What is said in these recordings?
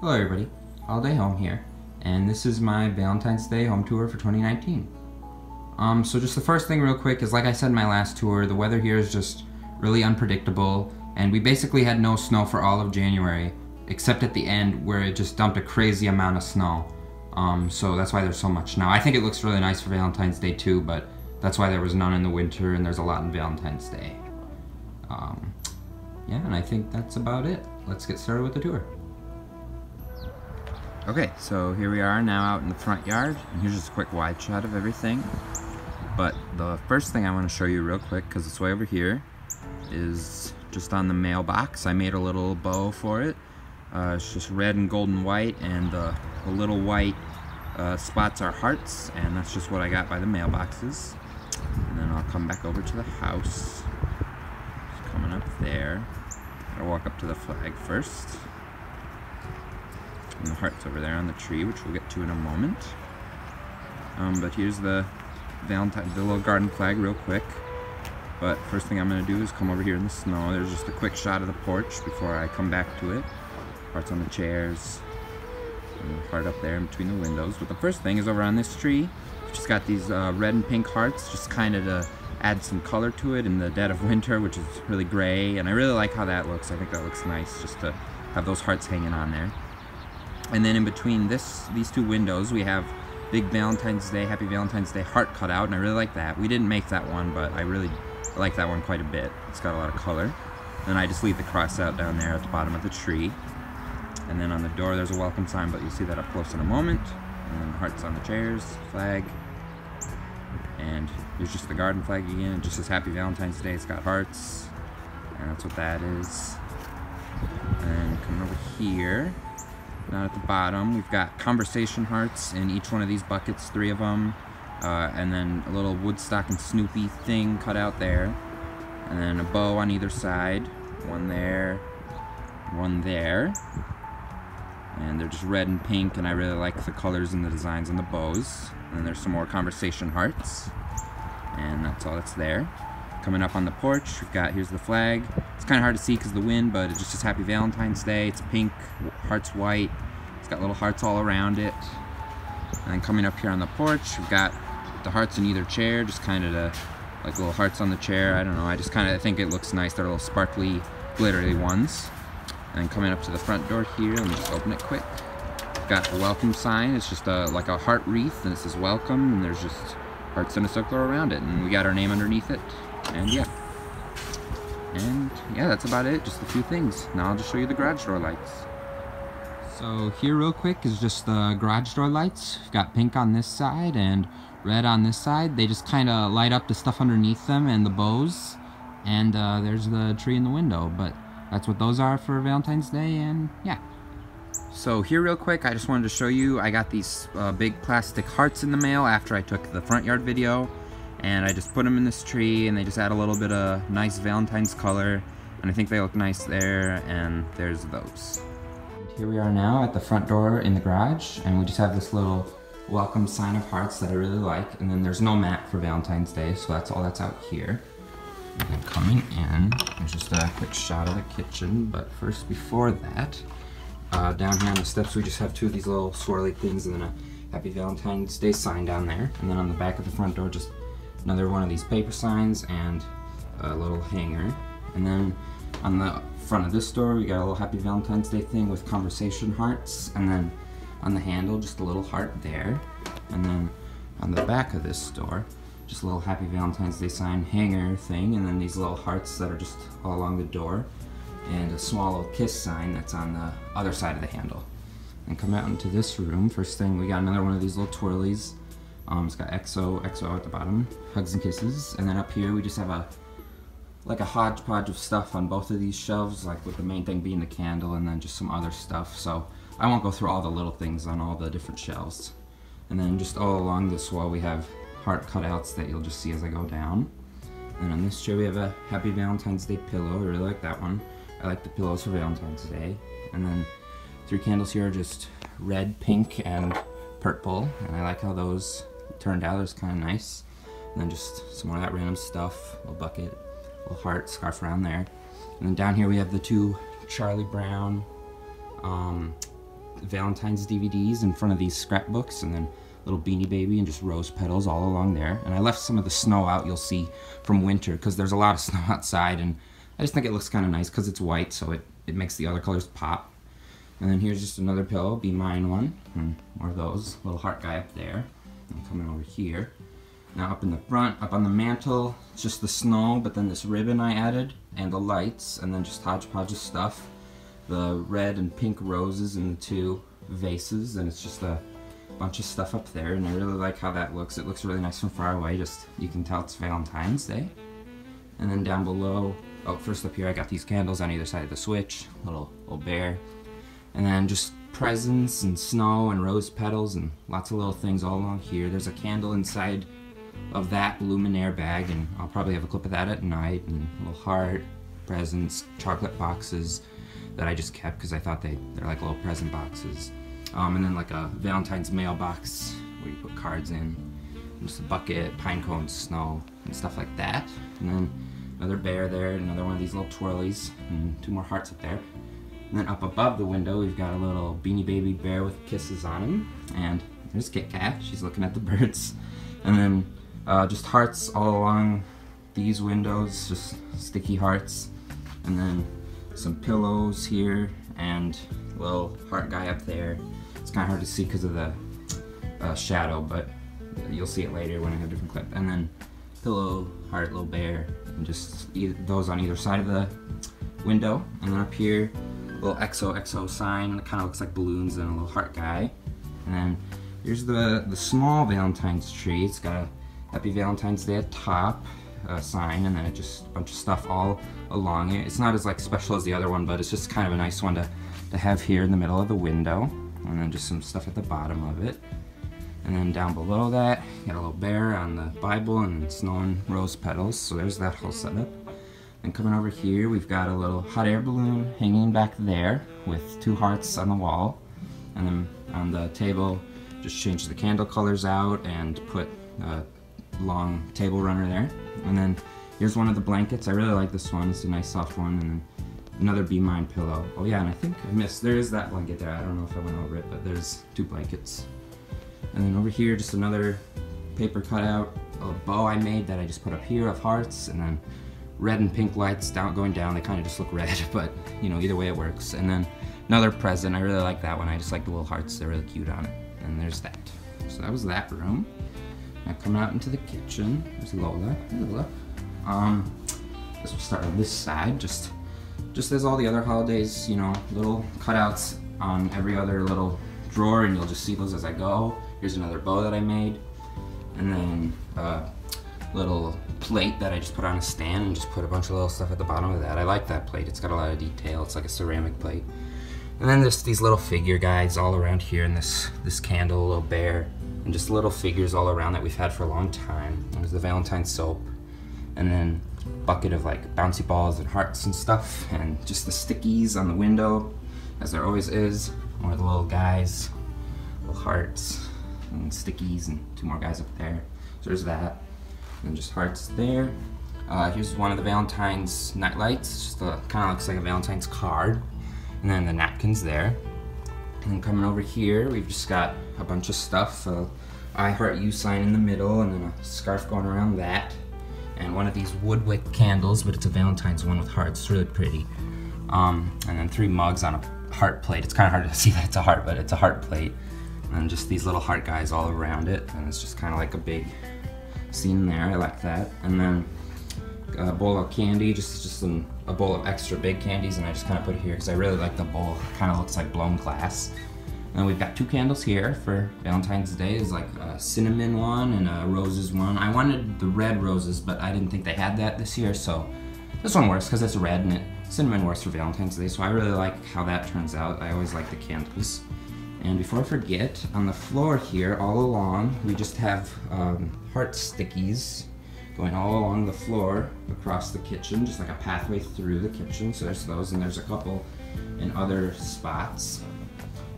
Hello everybody, All Day Home here, and this is my Valentine's Day home tour for 2019. So just the first thing real quick is, like I said in my last tour, the weather here is just really unpredictable, and we basically had no snow for all of January, except at the end where it just dumped a crazy amount of snow. So that's why there's so much now. I think it looks really nice for Valentine's Day too, but that's why there was none in the winter, and there's a lot in Valentine's Day. Yeah, and I think that's about it. Let's get started with the tour. Okay, so here we are now out in the front yard, and here's just a quick wide shot of everything. But the first thing I want to show you real quick, because it's way over here, is just on the mailbox. I made a little bow for it. It's just red and gold and white, and the little white spots are hearts, and that's just what I got by the mailboxes. And then I'll come back over to the house. Just coming up there. I'll walk up to the flag first. And the heart's over there on the tree, which we'll get to in a moment. But here's the little garden flag real quick. But first thing I'm going to do is come over here in the snow. There's just a quick shot of the porch before I come back to it. Hearts on the chairs. And the heart up there in between the windows. But the first thing is over on this tree. Just got these red and pink hearts, just kind of to add some color to it in the dead of winter, which is really gray. And I really like how that looks. I think that looks nice, just to have those hearts hanging on there. And then in between these two windows, we have big Valentine's Day, Happy Valentine's Day heart cut out, and I really like that. We didn't make that one, but I really like that one quite a bit. It's got a lot of color. Then I just leave the cross out down there at the bottom of the tree. And then on the door there's a welcome sign, but you'll see that up close in a moment. And then hearts on the chairs, flag. And here's just the garden flag again. It just says Happy Valentine's Day. It's got hearts. And that's what that is. And then coming over here, down at the bottom, we've got conversation hearts in each one of these buckets, 3 of them. And then a little Woodstock and Snoopy thing cut out there. And then a bow on either side. One there, one there. And they're just red and pink, and I really like the colors and the designs on the bows. And then there's some more conversation hearts. And that's all that's there. Coming up on the porch, we've got, here's the flag. It's kind of hard to see because of the wind, but it just says Happy Valentine's Day. It's pink, hearts white. It's got little hearts all around it. And then coming up here on the porch, we've got the hearts in either chair, just kind of like little hearts on the chair. I don't know, I just kind of think it looks nice. They're little sparkly, glittery ones. And then coming up to the front door here, let me just open it quick. We've got the welcome sign. It's just like a heart wreath, and it says welcome, and there's just hearts in a circle around it, and we got our name underneath it. And yeah, that's about it, just a few things. Now I'll just show you the garage door lights. So here real quick is just the garage door lights. We've got pink on this side and red on this side. They just kind of light up the stuff underneath them and the bows. And there's the tree in the window, but that's what those are for Valentine's Day, and yeah. So here real quick, I just wanted to show you, I got these big plastic hearts in the mail after I took the front yard video. And I just put them in this tree, and they just add a little bit of nice Valentine's color, and I think they look nice there, and there's those. And here we are now at the front door in the garage, and we just have this little welcome sign of hearts that I really like, and then there's no mat for Valentine's Day, so that's all that's out here. And then coming in, there's just a quick shot of the kitchen, but first before that, down here on the steps we just have 2 of these little swirly things, and then a Happy Valentine's Day sign down there, and then on the back of the front door just another one of these paper signs and a little hanger. And then on the front of this door we got a little Happy Valentine's Day thing with conversation hearts, and then on the handle just a little heart there. And then on the back of this door just a little Happy Valentine's Day sign hanger thing, and then these little hearts that are just all along the door, and a small little kiss sign that's on the other side of the handle. And come out into this room, first thing we got another one of these little twirlies. It's got XO at the bottom, hugs and kisses, and then up here we just have like a hodgepodge of stuff on both of these shelves, like with the main thing being the candle, and then just some other stuff. So I won't go through all the little things on all the different shelves. And then just all along this wall we have heart cutouts that you'll just see as I go down. And on this chair we have a Happy Valentine's Day pillow. I really like that one. I like the pillows for Valentine's Day. And then 3 candles here are just red, pink, and purple, and I like how those turned out. It's kind of nice. And then just some more of that random stuff, little bucket, little heart, scarf around there. And then down here we have the 2 Charlie Brown Valentine's DVDs in front of these scrapbooks, and then little beanie baby and just rose petals all along there. And I left some of the snow out, you'll see, from winter, because there's a lot of snow outside, and I just think it looks kind of nice because it's white, so it makes the other colors pop. And then here's just another pillow, Be Mine one, and more of those, little heart guy up there. And coming over here. Now up in the front, up on the mantle, it's just the snow, but then this ribbon I added, and the lights, and then just hodgepodge of stuff. The red and pink roses in the two vases, and it's just a bunch of stuff up there, and I really like how that looks. It looks really nice from far away, just you can tell it's Valentine's Day. And then down below, oh, first up here I got these candles on either side of the switch, little bear. And then just presents and snow and rose petals and lots of little things all along here. There's a candle inside of that Luminaire bag, and I'll probably have a clip of that at night, and a little heart, presents, chocolate boxes that I just kept because I thought they're like little present boxes. And then like a Valentine's mailbox where you put cards in, and just a bucket, pine cones, snow, and stuff like that. And then another bear there, another one of these little twirlies, and two more hearts up there. And then up above the window, we've got a little beanie baby bear with kisses on him. And there's Kit Kat, she's looking at the birds. And then just hearts all along these windows, just sticky hearts. And then some pillows here, and a little heart guy up there. It's kind of hard to see because of the shadow, but you'll see it later when I have a different clip. And then pillow, heart, little bear, and just those on either side of the window. And then up here, little XOXO sign that kind of looks like balloons, and a little heart guy. And then here's the small Valentine's tree. It's got a Happy Valentine's Day at top sign, and then just a bunch of stuff all along it. It's not as like special as the other one, but it's just kind of a nice one to have here in the middle of the window. And then just some stuff at the bottom of it. And then down below that, got a little bear on the Bible and snow and rose petals. So there's that whole setup. And coming over here, we've got a little hot air balloon hanging back there with two hearts on the wall. And then on the table, just changed the candle colors out and put a long table runner there. And then here's one of the blankets. I really like this one. It's a nice soft one. And then another Be Mine pillow. Oh yeah, and I think I missed, there is that blanket there. I don't know if I went over it, but there's two blankets. And then over here, just another paper cutout, a bow I made that I just put up here of hearts, and then red and pink lights going down. They kind of just look red, but you know, either way it works. And then another present. I really like that one. I just like the little hearts. They're really cute on it. And there's that. So that was that room. Now coming out into the kitchen, there's Lola. Hey Lola. Guess we'll start on this side. Just as all the other holidays, you know, little cutouts on every other little drawer, and you'll just see those as I go. Here's another bow that I made, and then a little plate that I just put on a stand and just put a bunch of little stuff at the bottom of that. I like that plate. It's got a lot of detail. It's like a ceramic plate. And then there's these little figure guides all around here, and this candle, a little bear, and just little figures all around that we've had for a long time. There's the Valentine's soap, and then a bucket of like bouncy balls and hearts and stuff, and just the stickies on the window, as there always is. More of the little guys, little hearts, and stickies, and two more guys up there. So there's that, and just hearts there. Here's one of the Valentine's night lights. It's just kind of looks like a Valentine's card. And then the napkins there. And then coming over here, we've just got a bunch of stuff. I Heart You sign in the middle, and then a scarf going around that. And one of these woodwick candles, but it's a Valentine's one with hearts. It's really pretty. And then 3 mugs on a heart plate. It's kind of hard to see that it's a heart, but it's a heart plate. And just these little heart guys all around it. And it's just kind of like a big scene there. I like that. And then a bowl of candy, just a bowl of extra big candies, and I just kind of put it here because I really like the bowl. It kind of looks like blown glass. And then we've got 2 candles here for Valentine's Day. There's like a cinnamon one and a roses one. I wanted the red roses, but I didn't think they had that this year, so this one works because it's red, and cinnamon works for Valentine's Day, so I really like how that turns out. I always like the candles. And before I forget, on the floor here, all along, we just have heart stickies going all along the floor across the kitchen, just like a pathway through the kitchen. So there's those, and there's a couple in other spots.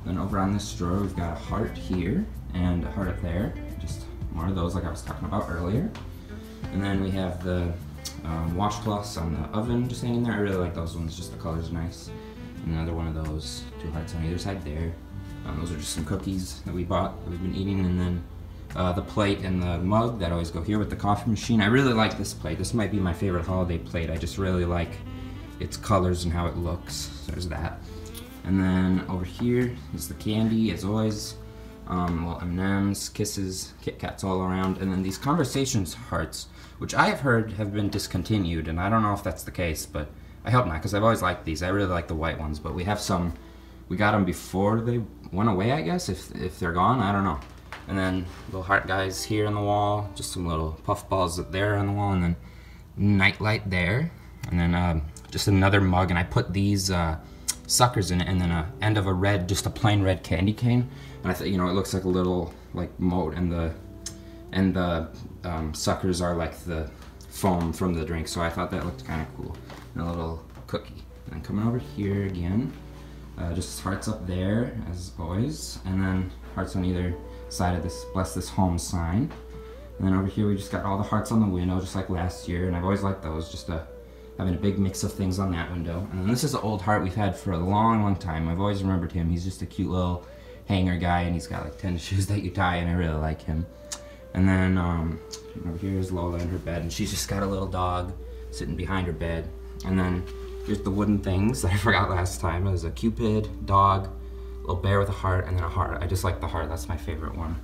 Then over on this drawer, we've got a heart here and a heart up there. Just more of those like I was talking about earlier. And then we have the washcloths on the oven just hanging there. I really like those ones, just the color's nice. And another one of those, 2 hearts on either side there. Those are just some cookies that we bought that we've been eating, and then the plate and the mug that always go here with the coffee machine. I really like this plate. This might be my favorite holiday plate. I just really like its colors and how it looks. So there's that. And then over here is the candy, as always. Well, M&M's, Kisses, Kit Kats all around, and then these Conversations hearts, which I have heard have been discontinued, and I don't know if that's the case, but I hope not, because I've always liked these. I really like the white ones, but we have some. We got them before they went away, I guess, if they're gone, I don't know. And then little heart guys here on the wall, just some little puff balls there on the wall, and then nightlight there, and then just another mug, and I put these suckers in it, and then a end of a red, just a plain red candy cane, and I thought, you know, it looks like a little like moat, and the suckers are like the foam from the drink, so I thought that looked kind of cool. And a little cookie. And then coming over here again, just hearts up there as always, and then hearts on either side of this bless this home sign. And then over here we just got all the hearts on the window, just like last year, and I've always liked those, just having a big mix of things on that window. And then this is an old heart we've had for a long time. I've always remembered him. He's just a cute little hanger guy, and he's got like tennis shoes that you tie, and I really like him. And then over here is Lola in her bed, and she's just got a little dog sitting behind her bed. And then here's the wooden things that I forgot last time. There's a Cupid, dog, a little bear with a heart, and then a heart. I just like the heart, that's my favorite one.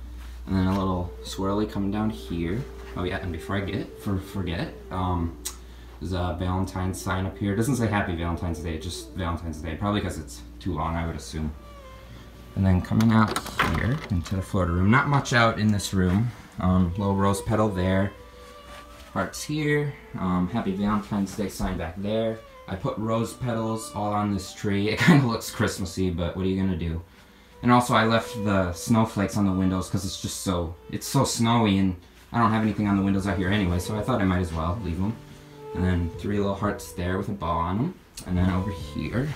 And then a little swirly coming down here. Oh yeah, and before I forget, there's a Valentine's sign up here. It doesn't say Happy Valentine's Day, it's just Valentine's Day, probably because it's too long, I would assume. And then coming out here into the Florida room, not much out in this room. Little rose petal there, hearts here, Happy Valentine's Day sign back there. I put rose petals all on this tree. It kind of looks Christmassy, but what are you gonna do? And also I left the snowflakes on the windows because it's so snowy, and I don't have anything on the windows out here anyway, so I thought I might as well leave them. And then 3 little hearts there with a bow on them. And then over here,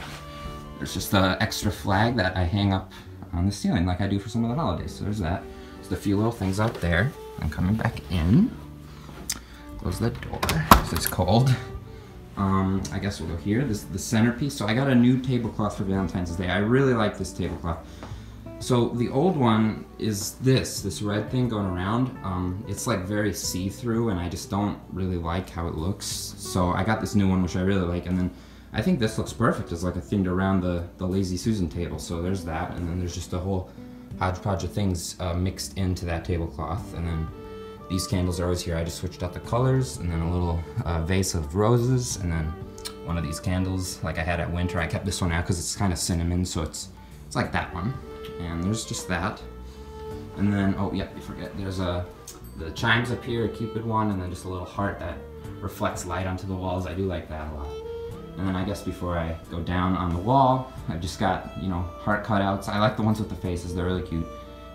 there's just an extra flag that I hang up on the ceiling like I do for some of the holidays. So there's that. There's a few little things out there. And coming back in, close the door because it's cold. I guess we'll go here. This is the centerpiece. So I got a new tablecloth for Valentine's Day. I really like this tablecloth. So the old one is this red thing going around. It's like very see-through, and I just don't really like how it looks. So I got this new one, which I really like, and then I think this looks perfect as like a thing around the Lazy Susan table. So there's that, and then there's just a whole hodgepodge of things mixed into that tablecloth. And then these candles are always here. I just switched out the colors, and then a little vase of roses, and then one of these candles like I had at winter. I kept this one out because it's kind of cinnamon, so it's like that one. And there's just that. And then, oh yeah, you forget, there's the chimes up here, a Cupid one, and then just a little heart that reflects light onto the walls. I do like that a lot. And then I guess before I go down on the wall, I've just got, you know, heart cutouts. I like the ones with the faces, they're really cute.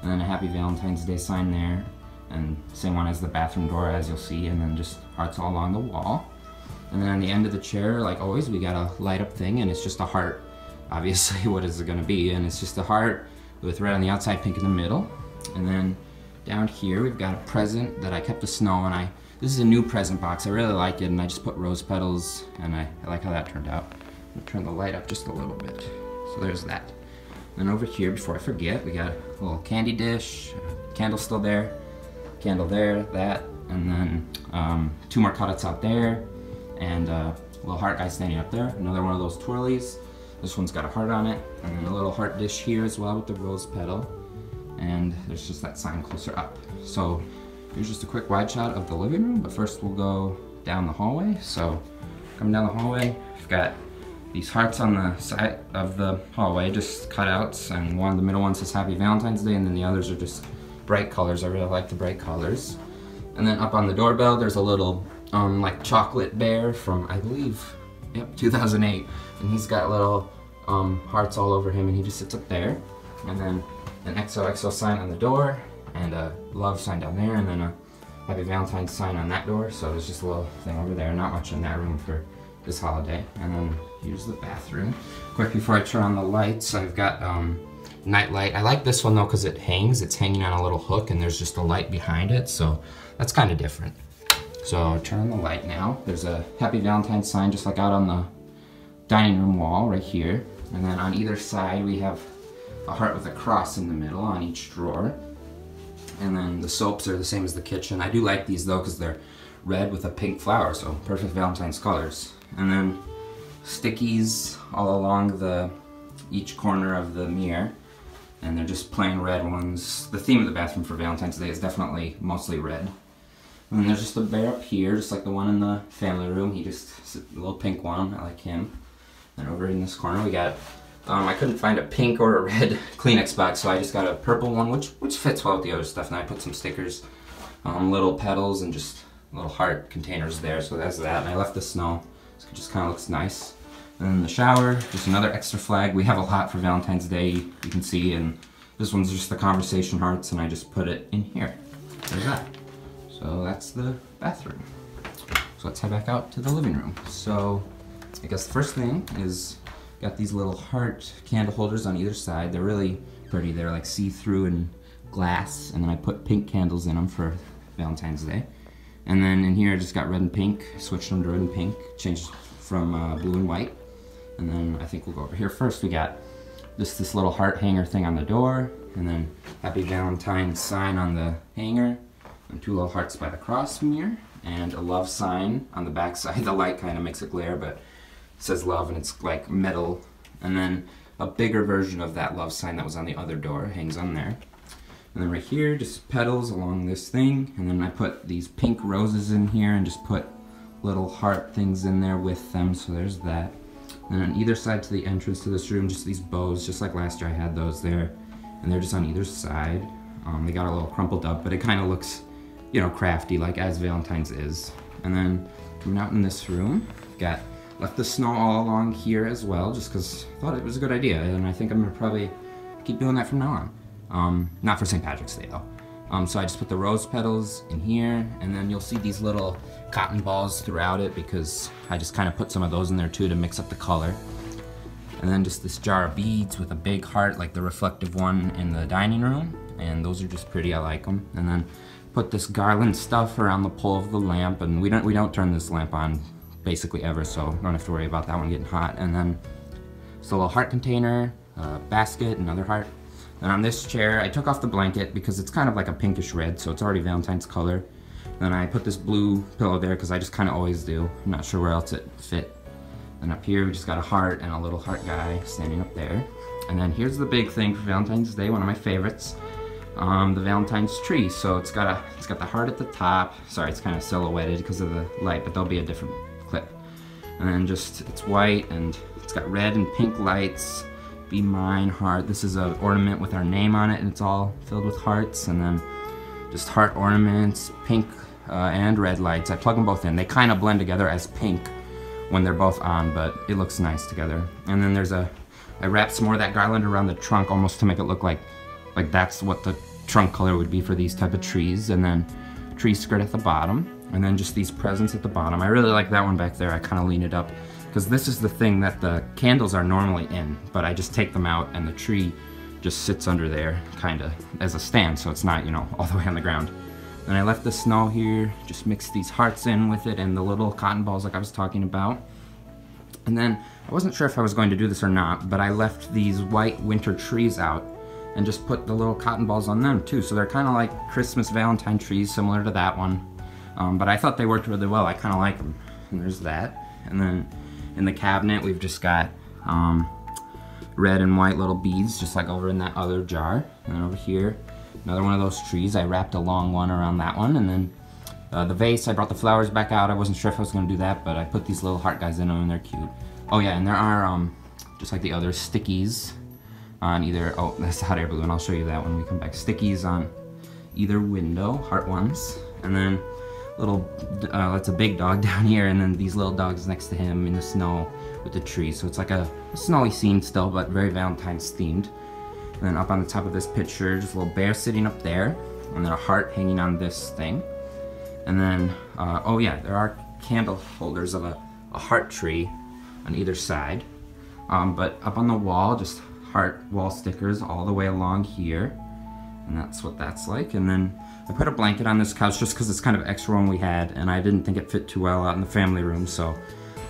And then a Happy Valentine's Day sign there. And same one as the bathroom door, as you'll see, and then just hearts all along the wall. And then on the end of the chair, like always, we got a light up thing, and it's just a heart. Obviously, what is it gonna be? And it's just a heart with red on the outside, pink in the middle. And then down here, we've got a present that I kept the snow, and this is a new present box. I really like it, and I just put rose petals, and I like how that turned out. I'm gonna turn the light up just a little bit. So there's that. And over here, before I forget, we got a little candy dish, candle still there, candle there, that, and then 2 more cutouts out there, and a little heart guy standing up there. Another one of those twirlies. This one's got a heart on it, and then a little heart dish here as well with the rose petal. And there's just that sign closer up. So here's just a quick wide shot of the living room, but first we'll go down the hallway. So coming down the hallway, we've got these hearts on the side of the hallway, just cutouts, and one of the middle one says Happy Valentine's Day, and then the others are just bright colors. I really like the bright colors. And then up on the doorbell, there's a little like chocolate bear from, I believe, yep, 2008. And he's got little hearts all over him, and he just sits up there. And then an XOXO sign on the door, and a love sign down there, and then a Happy Valentine's sign on that door. So there's just a little thing over there, not much in that room for this holiday. And then here's the bathroom. Quick before I turn on the lights, I've got night light. I like this one though because it hangs. It's hanging on a little hook, and there's just a light behind it, so that's kind of different. So I'll turn on the light now. There's a Happy Valentine's sign just like out on the dining room wall right here. And then on either side we have a heart with a cross in the middle on each drawer. And then the soaps are the same as the kitchen. I do like these though because they're red with a pink flower, so perfect Valentine's colors. And then stickies all along each corner of the mirror, and they're just plain red ones. The theme of the bathroom for Valentine's Day is definitely mostly red. And then there's just a bear up here, just like the one in the family room. He just, a little pink one, I like him. And over in this corner we got, I couldn't find a pink or a red Kleenex box, so I just got a purple one, which fits well with the other stuff. And I put some stickers, little petals, and just little heart containers there, so that's that. And I left the snow, so it just kind of looks nice. And then the shower, just another extra flag. We have a lot for Valentine's Day, you can see, and this one's just the conversation hearts, and I just put it in here. There's that. So that's the bathroom. So let's head back out to the living room. So I guess the first thing is, got these little heart candle holders on either side. They're really pretty. They're like see-through and glass, and then I put pink candles in them for Valentine's Day. And then in here I just got red and pink, switched them to red and pink, changed from blue and white. And then I think we'll go over here first. We got this little heart hanger thing on the door, and then Happy Valentine sign on the hanger, and two little hearts by the cross mirror, and a love sign on the back side. The light kind of makes it glare, but it says love, and it's like metal. And then a bigger version of that love sign that was on the other door hangs on there. And then right here, just petals along this thing, and then I put these pink roses in here and just put little heart things in there with them, so there's that. And on either side to the entrance to this room, just these bows, just like last year I had those there, and they're just on either side. They got a little crumpled up, but it kind of looks, you know, crafty, like as Valentine's is. And then coming out in this room, left the snow all along here as well, just because I thought it was a good idea, and I think I'm gonna probably keep doing that from now on. Not for St. Patrick's Day though. So I just put the rose petals in here, and then you'll see these little cotton balls throughout it because I just kind of put some of those in there too to mix up the color. And then just this jar of beads with a big heart, like the reflective one in the dining room, and those are just pretty, I like them. And then put this garland stuff around the pole of the lamp, and we don't turn this lamp on basically ever, so don't have to worry about that one getting hot. And then just a little heart container, basket, another heart. And on this chair, I took off the blanket because it's kind of like a pinkish red, so it's already Valentine's color. Then I put this blue pillow there because I just kind of always do. I'm not sure where else it fit. And up here, we just got a heart and a little heart guy standing up there. And then here's the big thing for Valentine's Day, one of my favorites, the Valentine's tree. So it's got the heart at the top. Sorry, it's kind of silhouetted because of the light, but there'll be a different clip. And then just, it's white, and it's got red and pink lights. Be mine heart. This is an ornament with our name on it, and it's all filled with hearts. And then just heart ornaments, pink and red lights. I plug them both in. They kind of blend together as pink when they're both on, but it looks nice together. And then I wrapped some more of that garland around the trunk, almost to make it look like that's what the trunk color would be for these type of trees. And then tree skirt at the bottom, and then just these presents at the bottom. I really like that one back there. I kind of lean it up because this is the thing that the candles are normally in, but I just take them out and the tree just sits under there kind of as a stand, so it's not, you know, all the way on the ground. And I left the snow here, just mixed these hearts in with it and the little cotton balls like I was talking about. And then I wasn't sure if I was going to do this or not, but I left these white winter trees out and just put the little cotton balls on them too. So they're kind of like Christmas Valentine trees, similar to that one. But I thought they worked really well. I kind of like them. And there's that. And then in the cabinet, we've just got red and white little beads, just like over in that other jar. And then over here, another one of those trees. I wrapped a long one around that one. And then the vase, I brought the flowers back out. I wasn't sure if I was going to do that, but I put these little heart guys in them, and they're cute. Oh yeah, and there are, just like the other, stickies on either, oh, that's the hot air balloon. I'll show you that when we come back. Stickies on either window, heart ones. And then little, that's a big dog down here, and then these little dogs next to him in the snow with the tree. So it's like a snowy scene still, but very Valentine's themed. And then up on the top of this picture, just a little bear sitting up there, and then a heart hanging on this thing. And then, oh yeah, there are candle holders of a heart tree on either side. But up on the wall, just heart wall stickers all the way along here. And that's what that's like. And then I put a blanket on this couch just because it's kind of extra one we had, and I didn't think it fit too well out in the family room, so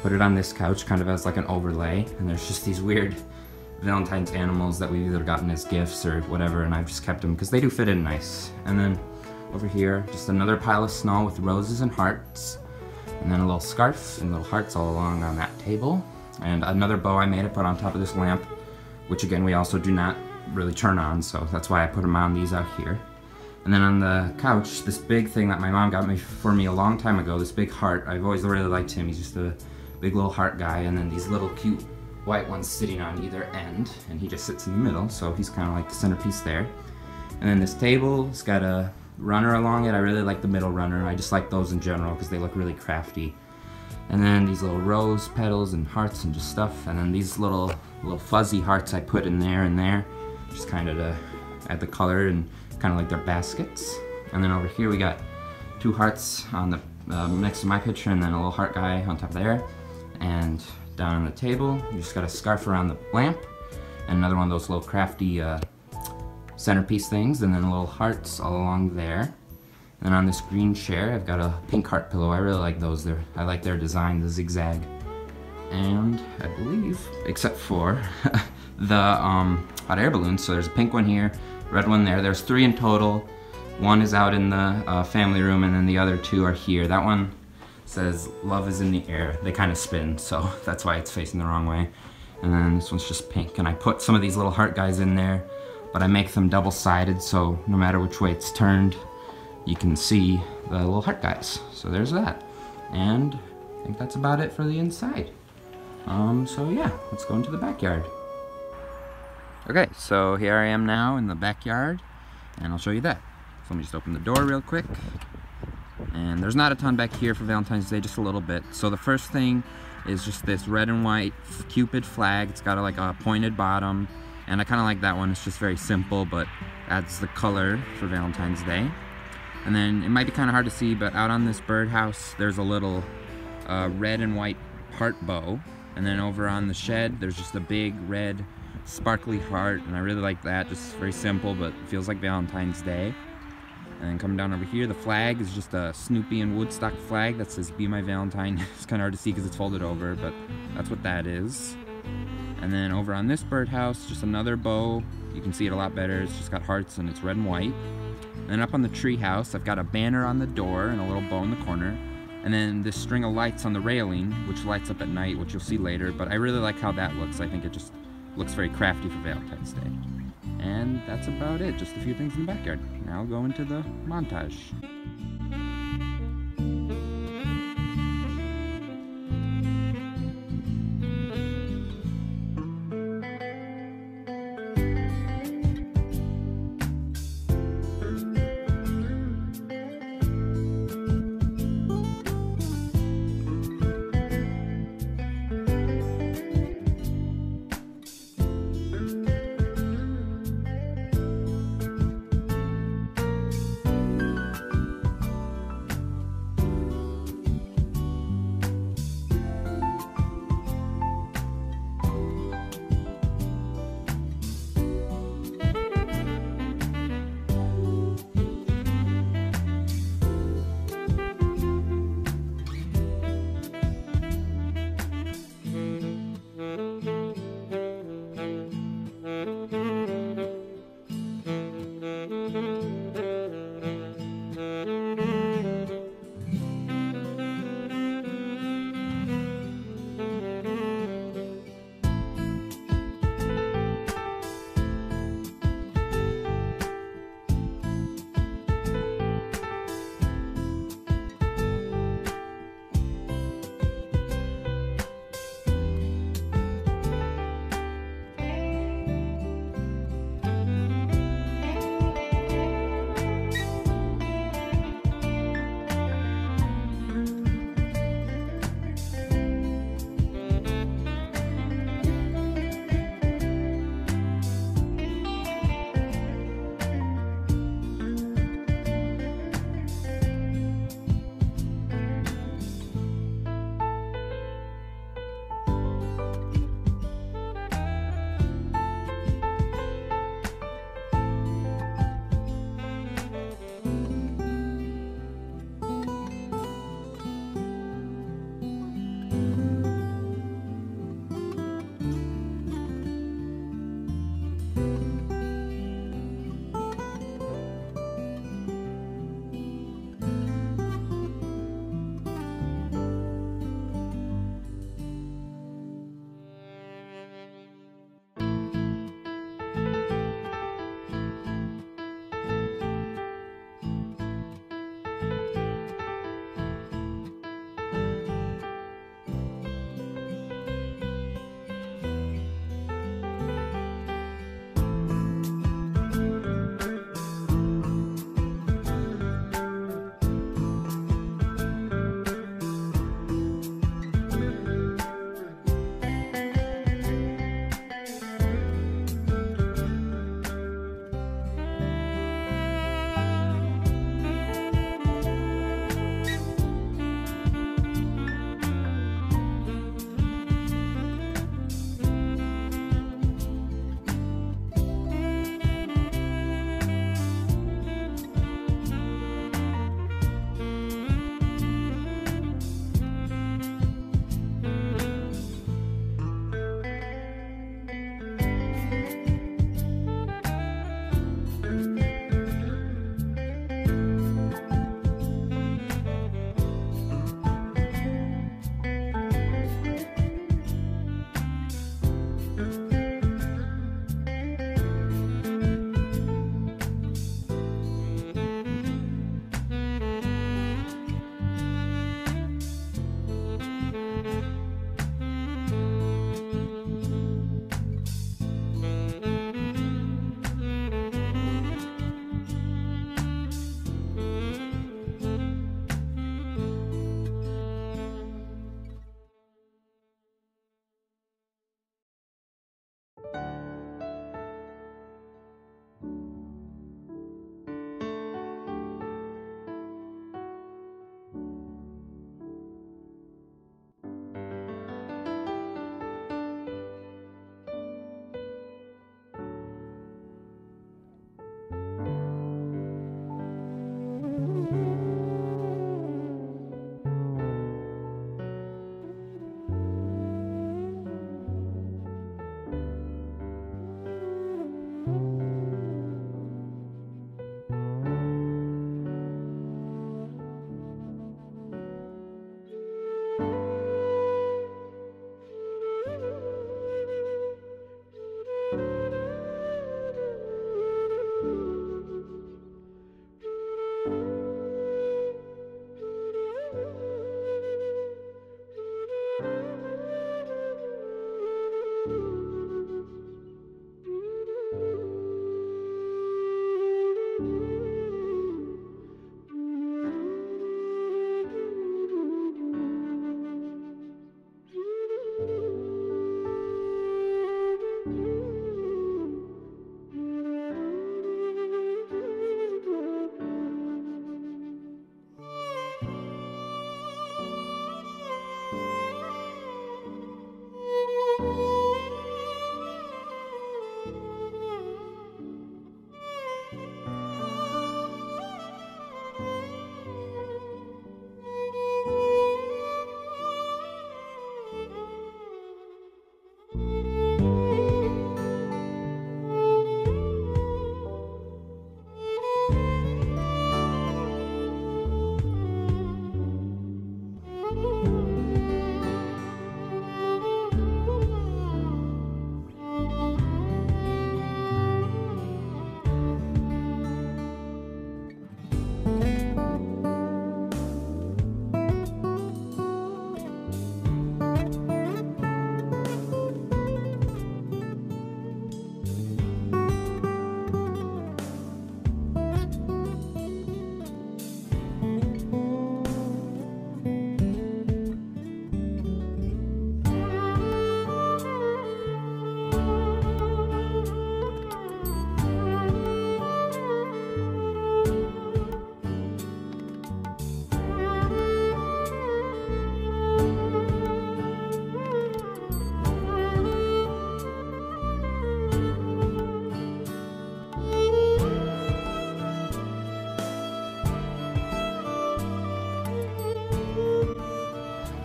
put it on this couch kind of as like an overlay. And there's just these weird Valentine's animals that we've either gotten as gifts or whatever, and I've just kept them because they do fit in nice. And then over here, just another pile of snow with roses and hearts, and then a little scarf and little hearts all along on that table. And another bow I made, I put on top of this lamp, which again we also do not really turn on, so that's why I put them on these out here. And then on the couch, this big thing that my mom got me for me a long time ago, this big heart. I've always really liked him. He's just a big little heart guy, and then these little cute white ones sitting on either end, and he just sits in the middle, so he's kind of like the centerpiece there. And then this table, it's got a runner along it. I really like the middle runner. I just like those in general because they look really crafty. And then these little rose petals and hearts and just stuff, and then these little fuzzy hearts I put in there and there, just kind of to add the color and kind of like their baskets. And then over here we got two hearts on the next to my picture, and then a little heart guy on top there. And down on the table, you just got a scarf around the lamp, and another one of those little crafty centerpiece things, and then little hearts all along there. And then on this green chair, I've got a pink heart pillow. I really like those. I like their design, the zigzag. And I believe, except for the hot air balloons, so there's a pink one here, red one there. There's 3 in total. One is out in the family room, and then the other 2 are here. That one says love is in the air. They kind of spin, so that's why it's facing the wrong way. And then this one's just pink, and I put some of these little heart guys in there, but I make them double-sided, so no matter which way it's turned, you can see the little heart guys. So there's that. And I think that's about it for the inside. So yeah, let's go into the backyard. Okay, so here I am now in the backyard, and I'll show you that. So let me just open the door real quick. And there's not a ton back here for Valentine's Day, just a little bit. So the first thing is just this red and white Cupid flag. It's got like a pointed bottom, and I kind of like that one. It's just very simple, but adds the color for Valentine's Day. And then it might be kind of hard to see, but out on this birdhouse, there's a little red and white heart bow. And then over on the shed, there's just a big red sparkly heart, and I really like that. Just very simple, but it feels like Valentine's Day. And then coming down over here, the flag is just a Snoopy and Woodstock flag that says Be My Valentine. It's kind of hard to see because it's folded over, but that's what that is. And then over on this birdhouse, just another bow. You can see it a lot better. It's just got hearts and it's red and white. And then up on the tree house, I've got a banner on the door and a little bow in the corner. And then this string of lights on the railing, which lights up at night, which you'll see later. But I really like how that looks. I think it just looks very crafty for Valentine's Day. And that's about it, just a few things in the backyard. Now I'll go into the montage.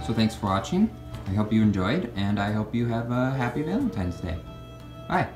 So thanks for watching. I hope you enjoyed, and I hope you have a happy Valentine's Day. Bye.